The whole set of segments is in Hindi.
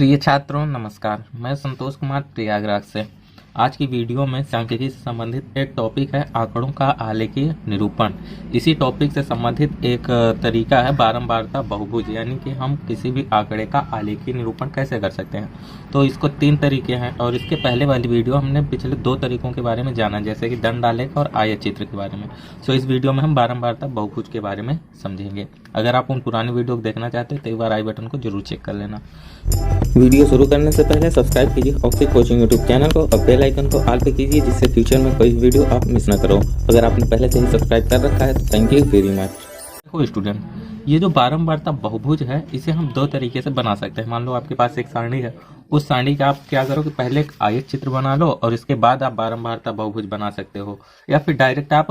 प्रिय छात्रों नमस्कार, मैं संतोष कुमार प्रयागराज से। आज की वीडियो में सांख्यिकी से संबंधित एक टॉपिक है आंकड़ों का आलेखीय निरूपण। इसी टॉपिक से संबंधित एक तरीका है बारंबारता बहुभुज, यानी कि हम किसी भी आंकड़े का आलेखीय निरूपण कैसे कर सकते हैं। तो इसको 3 तरीके हैं और इसके पहले वाली वीडियो हमने पिछले 2 तरीकों के बारे में जाना, जैसे कि दंड आलेख और आयत चित्र के बारे में। सो इस वीडियो में हम बारंबारता बहुभुज के बारे में समझेंगे। अगर आप उन पुरानी वीडियो को देखना चाहते हैं तो एक बार आई बटन को जरूर चेक कर लेना। वीडियो शुरू करने से पहले सब्सक्राइब कीजिए ऑक्सी कोचिंग यूट्यूब चैनल को और बेल आइकन को ऑल पे कीजिए, जिससे फ्यूचर में कोई वीडियो आप मिस ना करो। अगर आपने पहले से ही सब्सक्राइब कर रखा है तो थैंक यू वेरी मच। देखो स्टूडेंट, ये जो बारंबारता बहुभुज है इसे हम 2 तरीके से बना सकते हैं। मान लो आपके पास एक सारणी है, उस सारणी का आप क्या करो कि पहले एक आयत चित्र बना लो और इसके बाद आप बारंबारता बहुभुज बना सकते हो, या फिर डायरेक्ट आप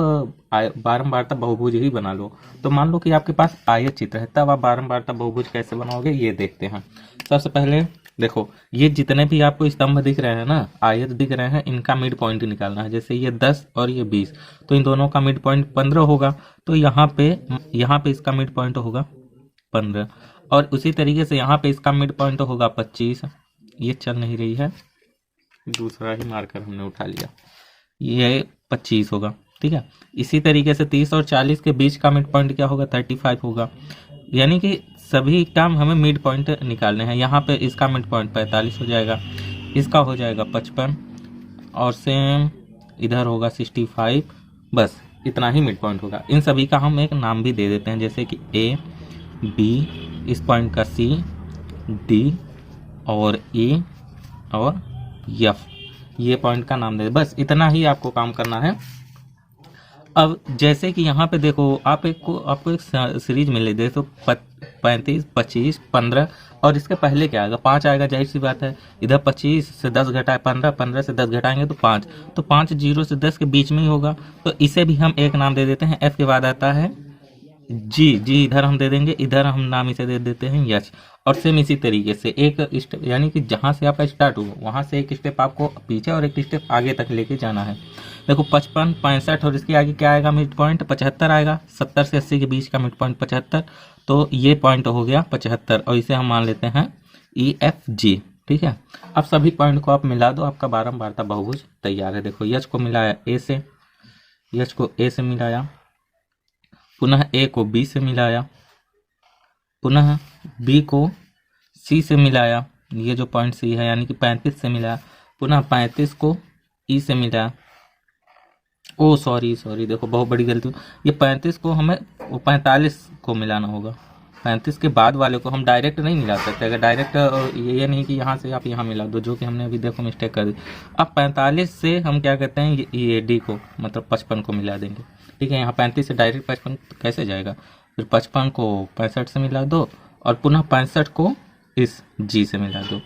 बारंबारता बहुभुज ही बना लो। तो मान लो कि आपके पास आयत चित्र है, तब आप बारंबारता बहुभुज कैसे बनाओगे ये देखते हैं। सबसे पहले देखो, ये जितने भी आपको स्तंभ दिख रहे हैं ना, आयत दिख रहे हैं, इनका मिड पॉइंट निकालना है। जैसे ये 10 और ये 20, तो इन दोनों का मिड पॉइंट 15 होगा। तो यहाँ पे इसका मिड पॉइंट होगा 15, और उसी तरीके से यहाँ पे इसका मिड पॉइंट होगा 25। ये चल नहीं रही है, दूसरा ही मार्कर हमने उठा लिया, ये 25 होगा, ठीक है। इसी तरीके से 30 और 40 के बीच का मिड पॉइंट क्या होगा, 35 होगा। यानी कि सभी काम हमें मिड पॉइंट निकालने हैं। यहाँ पे इसका मिड पॉइंट 45 हो जाएगा, इसका हो जाएगा 55, और सेम इधर होगा 65। बस इतना ही मिड पॉइंट होगा। इन सभी का हम एक नाम भी दे देते हैं, जैसे कि ए, बी, इस पॉइंट का सी, डी और ई और एफ, ये पॉइंट का नाम दे। बस इतना ही आपको काम करना है। अब जैसे कि यहाँ पे देखो, आपको एक सीरीज मिले, देखो 35, 25, 15, और इसके पहले क्या आएगा, 5 आएगा। जाहिर सी बात है, इधर 25 से 10 घटाए 15, 15 से 10 घटाएंगे तो 5, तो 5 0 से 10 के बीच में ही होगा। तो इसे भी हम एक नाम दे देते हैं। एफ के बाद आता है जी इधर हम दे देंगे, इधर हम नाम इसे दे देते हैं यच। और सेम इसी तरीके से एक स्टेप, यानी कि जहां से आपका स्टार्ट हो वहां से एक स्टेप आपको पीछे और एक स्टेप आगे तक लेके जाना है। देखो 55, 65 और इसके आगे क्या आएगा, मिड पॉइंट 75 आएगा। 70 से 80 के बीच का मिड पॉइंट 75, तो ये पॉइंट हो गया 75, और इसे हम मान लेते हैं ई एफ जी, ठीक है। अब सभी पॉइंट को आप मिला दो, आपका बारंबारता बहुभुज तैयार है। देखो यच को मिलाया यच को ए से मिलाया, पुनः ए को बी से मिलाया, पुनः बी को सी से मिलाया, ये जो पॉइंट सी है यानी कि 35 से मिलाया, पुनः 35 को ई से मिलाया। ओ सॉरी देखो बहुत बड़ी गलती, ये 35 को हमें 45 को मिलाना होगा। 35 के बाद वाले को हम डायरेक्ट नहीं मिला सकते। अगर डायरेक्ट ये नहीं कि यहाँ से आप यहाँ मिला दो, जो कि हमने अभी देखो मिस्टेक कर दी। अब 45 से हम क्या कहते हैं, ये डी को मतलब 55 को मिला देंगे, ठीक है। यहाँ 35 से डायरेक्ट 55 कैसे जाएगा, फिर 55 को 65 से मिला दो और पुनः 65 को इस जी से मिला दो।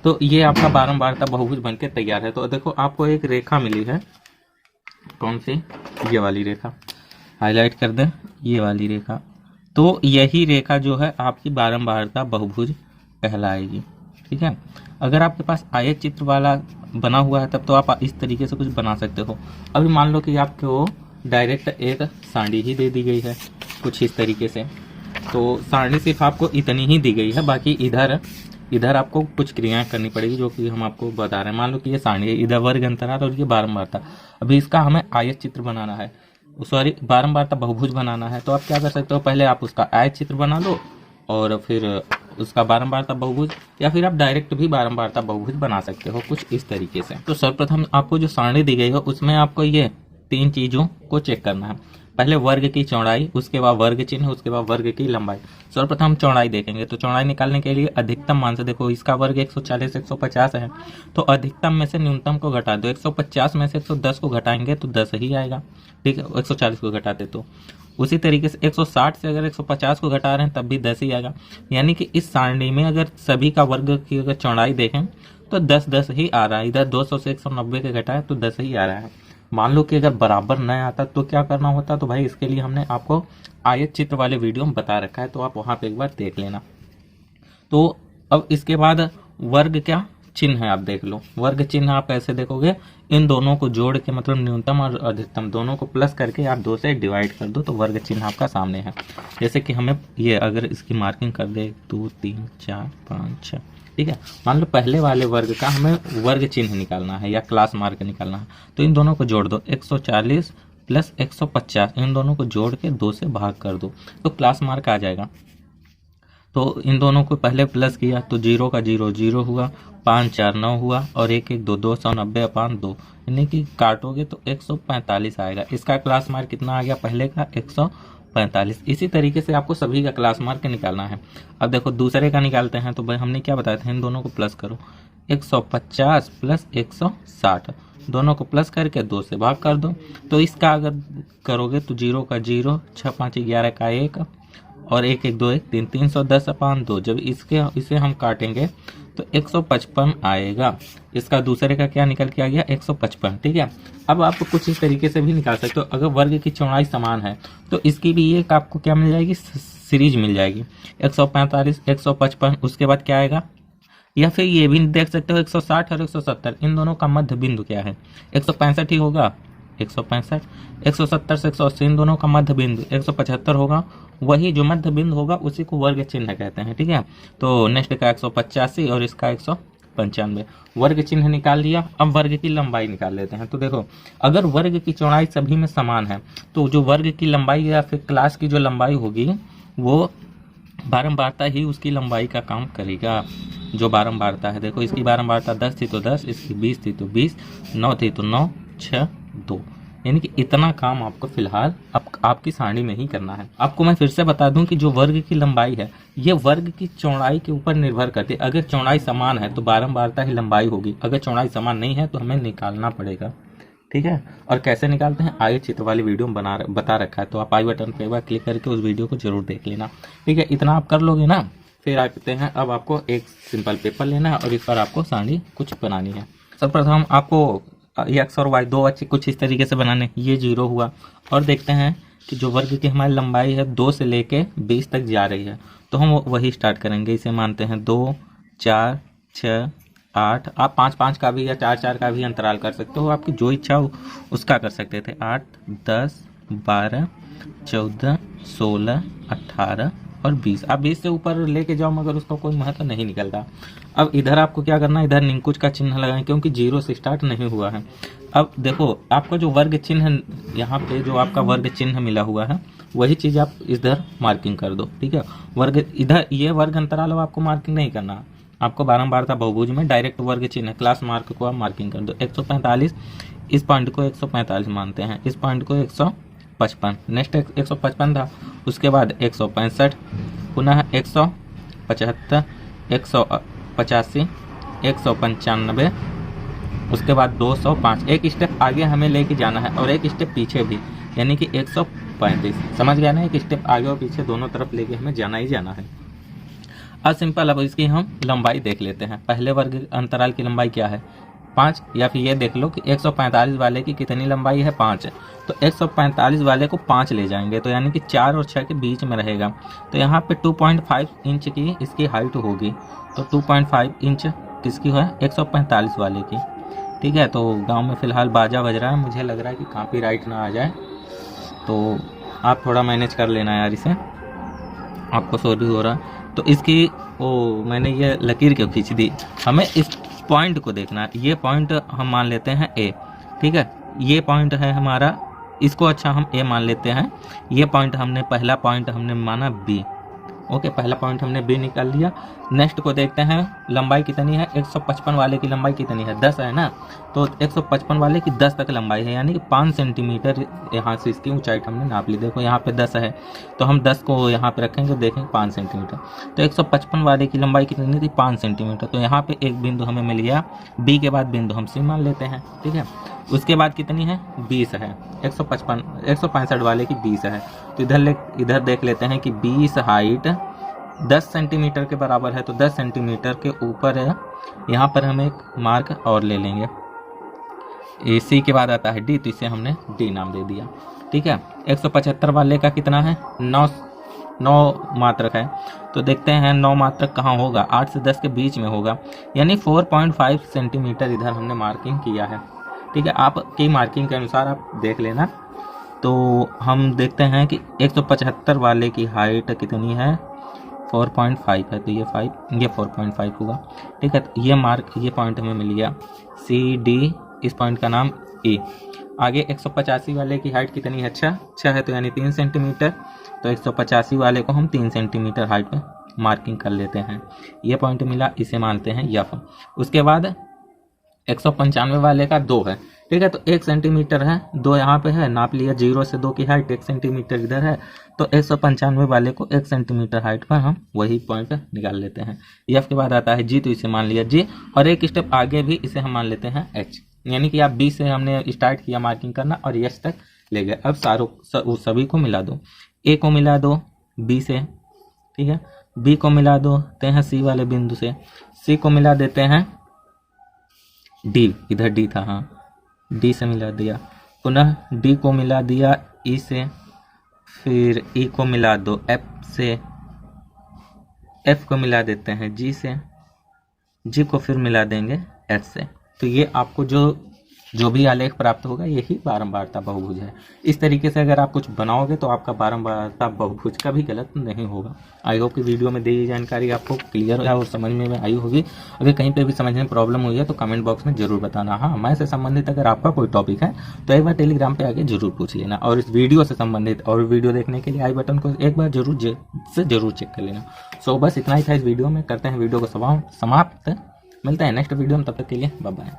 तो ये आपका बारंबारता बहुभुज बनके तैयार है। तो देखो आपको एक रेखा मिली है, कौन सी, ये वाली रेखा, हाईलाइट कर दें, ये वाली रेखा। तो यही रेखा जो है आपकी बारंबारता बहुभुज कहलाएगी, ठीक है। अगर आपके पास आयत चित्र वाला बना हुआ है तब तो आप इस तरीके से कुछ बना सकते हो। अभी मान लो कि आपको डायरेक्ट एक सारणी ही दे दी गई है कुछ इस तरीके से, तो सारणी सिर्फ आपको इतनी ही दी गई है, बाकी इधर आपको कुछ क्रियाएं करनी पड़ेगी, जो कि हम आपको बता रहे हैं। मान लो कि ये सारणी है, इधर वर्ग अंतराल और ये बारंबारता। अभी इसका हमें आयत चित्र बनाना है, सॉरी बारंबारता बहुभुज बनाना है। तो आप क्या कर सकते हो, पहले आप उसका आयत चित्र बना लो और फिर उसका बारंबारता बहुभुज, या फिर आप डायरेक्ट भी बारंबारता बहुभुज बना सकते हो कुछ इस तरीके से। तो सर्वप्रथम आपको जो सारणी दी गई है उसमें आपको ये 3 चीजों को चेक करना है। पहले वर्ग की चौड़ाई, उसके बाद वर्ग चिन्ह, उसके बाद वर्ग की लंबाई। सर्वप्रथम चौड़ाई देखेंगे, तो चौड़ाई निकालने के लिए अधिकतम मान से, देखो इसका वर्ग 140 150 है, तो अधिकतम में से न्यूनतम को घटा दो। 150 में से 110 को घटाएंगे तो 10 ही आएगा, ठीक है। 140 को घटाते तो उसी तरीके से 160 से अगर 150 को घटा रहे हैं तब भी 10 ही आएगा। यानी कि इस सारणी में अगर सभी का वर्ग की अगर चौड़ाई देखें तो 10 ही आ रहा है। इधर 200 से 190 के घटाए तो 10 ही आ रहा है। मान लो कि अगर बराबर न आता तो क्या करना होता, तो भाई इसके लिए हमने आपको आयत चित्र वाले वीडियो में बता रखा है, तो आप वहां पे एक बार देख लेना। तो अब इसके बाद वर्ग क्या, चिन्ह है, आप देख लो वर्ग चिन्ह आप कैसे देखोगे, इन दोनों को जोड़ के मतलब न्यूनतम और अधिकतम दोनों को प्लस करके आप 2 से डिवाइड कर दो तो वर्ग चिन्ह आपका सामने है। जैसे कि हमें ये अगर इसकी मार्किंग कर दे 1 2 3 4 5 6, ठीक है। मान लो पहले वाले वर्ग का हमें वर्ग चिन्ह निकालना है या क्लास मार्क निकालना है, तो इन दोनों को जोड़ दो 140 प्लस 150, इन दोनों को जोड़ के 2 से भाग कर दो तो क्लास मार्क आ जाएगा। तो इन दोनों को पहले प्लस किया तो 0 का 0 0 हुआ, 5 4 9 हुआ और 1 1 2 290/2, यानी कि काटोगे तो 145 आएगा। इसका क्लास मार्क कितना आ गया, पहले का 145। इसी तरीके से आपको सभी का क्लास मार्क निकालना है। अब देखो दूसरे का निकालते हैं, तो भाई हमने क्या बताया था, इन दोनों को प्लस करो 150 प्लस 160, दोनों को प्लस करके 2 से भाग कर दो। तो इसका अगर करोगे तो 0 का 0, 6 5 11 का 1 और 1 1 2 1 3 310/2। जब इसे हम काटेंगे तो 155 आएगा। इसका दूसरे का क्या निकल के आ गया 155, ठीक है। अब आप कुछ इस तरीके से भी निकाल सकते हो, अगर वर्ग की चौड़ाई समान है तो इसकी भी एक आपको क्या मिल जाएगी, सीरीज मिल जाएगी 145 155। उसके बाद क्या आएगा, या फिर ये भी देख सकते हो 160 और 170, इन दोनों का मध्य बिंदु क्या है, 165 ही होगा, 165 170 से 180 इन दोनों का मध्य बिंदु 175 होगा। वही जो मध्य बिंदु होगा उसी को वर्ग चिन्ह कहते हैं, ठीक है। तो नेक्स्ट का 185 और इसका 195, वर्ग चिन्ह निकाल लिया। अब वर्ग की लंबाई निकाल लेते हैं। तो देखो अगर वर्ग की चौड़ाई सभी में समान है तो जो वर्ग की लंबाई या फिर क्लास की जो लंबाई होगी वो बारंबारता ही उसकी लंबाई का काम करेगा। जो बारंबारता है, देखो इसकी बारंबारता 10 थी तो 10, इसकी 20 थी तो 20, 9 थी तो 9, 6 2, यानी कि इतना काम आपको फिलहाल आपकी सारणी में ही करना है। आपको मैं फिर से बता दूं कि जो वर्ग की लंबाई है ये वर्ग की चौड़ाई के ऊपर निर्भर करती है। अगर चौड़ाई समान है तो बारंबारता ही लंबाई होगी, अगर चौड़ाई समान नहीं है तो हमें निकालना पड़ेगा, ठीक है। और कैसे निकालते हैं आगे चित्र वाली वीडियो में बता रखा है, तो आप आई बटन पर एक बार क्लिक करके उस वीडियो को जरूर देख लेना, ठीक है। इतना आप कर लोगे ना, फिर आते हैं अब आपको एक सिंपल पेपर लेना है और इस पर आपको सारणी कुछ बनानी है। सर्वप्रथम आपको एक्स और वाई दो अच्छे कुछ इस तरीके से बनाने, ये 0 हुआ। और देखते हैं कि जो वर्ग की हमारी लंबाई है 2 से लेके 20 तक जा रही है, तो हम वही स्टार्ट करेंगे। इसे मानते हैं 2 4 6 8, आप 5 5 का भी या 4 4 का भी अंतराल कर सकते हो, आपकी जो इच्छा हो उसका कर सकते थे। 8 10 12 14 16 18 और 20, आप 20 से ऊपर लेके जाओ मगर उसका कोई महत्व नहीं निकलता। अब इधर आपको क्या करना है, इधर निंकुच का चिन्ह लगाएं क्योंकि 0 से स्टार्ट नहीं हुआ है। अब देखो आपका जो वर्ग चिन्ह यहाँ पे जो आपका वर्ग चिन्ह मिला हुआ है वही चीज़ आप इधर मार्किंग कर दो, ठीक है। वर्ग इधर ये वर्ग अंतराल आपको मार्किंग नहीं करना, आपको बारंबारता बहुभुज में डायरेक्ट वर्ग चिन्ह क्लास मार्क को आप मार्किंग कर दो। 145, इस पॉइंट को 145 मानते हैं, इस पॉइंट को 155, नेक्स्ट 155 था, उसके बाद 165, पुनः 175, 185, 195, उसके बाद 205। एक स्टेप आगे हमें लेके जाना है और एक स्टेप पीछे भी, यानी कि 135। समझ गया ना, एक स्टेप आगे और पीछे दोनों तरफ लेके हमें जाना ही जाना है। अब सिंपल, अब इसकी हम लंबाई देख लेते हैं। पहले वर्ग अंतराल की लंबाई क्या है 5, या फिर ये देख लो कि 145 वाले की कितनी लंबाई है 5, तो 145 वाले को 5 ले जाएंगे तो यानी कि 4 और 6 के बीच में रहेगा। तो यहाँ पे 2.5 इंच की इसकी हाइट होगी, तो 2.5 इंच किसकी है 145 वाले की, ठीक है। तो गांव में फ़िलहाल बाजा बज रहा है, मुझे लग रहा है कि कॉपीराइट ना आ जाए, तो आप थोड़ा मैनेज कर लेना यार इसे, आपको शोर भी हो रहा है। तो इसकी मैंने ये लकीर क्यों खींच दी, हमें इस पॉइंट को देखना है। ये पॉइंट हम मान लेते हैं ए, ठीक है। ये पॉइंट है हमारा, इसको अच्छा हम ए मान लेते हैं। ये पॉइंट हमने पहला पॉइंट हमने माना बी, ओके, पहला पॉइंट हमने बी निकाल लिया। नेक्स्ट को देखते हैं लंबाई कितनी है, 155 वाले की लंबाई कितनी है 10 है ना, तो 155 वाले की 10 तक लंबाई है, यानी कि 5 सेंटीमीटर यहाँ से इसकी ऊंचाई हमने नाप ली। देखो यहाँ पे 10 है तो हम 10 को यहाँ पे रखेंगे, देखेंगे 5 सेंटीमीटर। तो 155 वाले की लंबाई कितनी थी 5 सेंटीमीटर, तो यहाँ पे एक बिंदु हमें मिल गया, बी के बाद बिंदु हम सी मान लेते हैं, ठीक है। उसके बाद कितनी है 20 है, 165 वाले की 20 है, तो इधर देख लेते हैं कि 20 हाइट 10 सेंटीमीटर के बराबर है, तो 10 सेंटीमीटर के ऊपर है। यहाँ पर हम एक मार्क और ले लेंगे, सी के बाद आता है डी, तो इसे हमने डी नाम दे दिया, ठीक है। 175 वाले का कितना है 9 9 मात्रक है। तो देखते हैं 9 मात्रक कहाँ होगा, 8 से 10 के बीच में होगा, यानी 4.5 सेंटीमीटर इधर हमने मार्किंग किया है। ठीक है, आपकी मार्किंग के अनुसार आप देख लेना। तो हम देखते हैं कि 175 वाले की हाइट कितनी है, 4.5 है, तो ये 4.5 होगा। ठीक है, तो ये पॉइंट हमें मिल गया, CD, इस पॉइंट का नाम E। आगे 185 वाले की हाइट कितनी है, 6 है, तो यानी 3 सेंटीमीटर। तो 185 वाले को हम 3 सेंटीमीटर हाइट में मार्किंग कर लेते हैं। ये पॉइंट मिला, इसे मानते हैं F। उसके बाद 195 वाले का 2 है। ठीक है, तो 1 सेंटीमीटर है, 2 यहाँ पे है, नाप लिया, 0 से 2 की हाइट 1 सेंटीमीटर इधर है, तो 195 वाले को 1 सेंटीमीटर हाइट पर हम वही पॉइंट निकाल लेते हैं। F के बाद आता है G, तो इसे मान लिया G, और एक स्टेप आगे भी इसे हम मान लेते हैं H। यानी कि आप B से हमने स्टार्ट किया मार्किंग करना और H तक ले गए। अब सभी को मिला दो, A को मिला दो B से, ठीक है, B को मिला देते हैं C वाले बिंदु से, C को मिला देते हैं D, इधर D था, हाँ, D से मिला दिया, पुनः D को मिला दिया E से, फिर E को मिला दो F से, F को मिला देते हैं G से, G को फिर मिला देंगे H से। तो ये आपको जो भी आलेख प्राप्त होगा यही बारंबारता बहुभुज है। इस तरीके से अगर आप कुछ बनाओगे तो आपका बारंबारता बहुभुज का भी गलत नहीं होगा। आई होप कि वीडियो में दी जानकारी आपको क्लियर है और समझ में आई होगी। अगर कहीं पे भी समझने में प्रॉब्लम हुई है तो कमेंट बॉक्स में जरूर बताना। हाँ, मैं से संबंधित अगर आपका कोई टॉपिक है तो एक बार टेलीग्राम पे आके जरूर पूछ लेना, और इस वीडियो से संबंधित और वीडियो देखने के लिए आई बटन को एक बार जरूर चेक कर लेना। सो बस इतना ही था इस वीडियो में, करते हैं वीडियो को समाप्त। मिलते हैं नेक्स्ट वीडियो में, तब तक के लिए बाय बाय।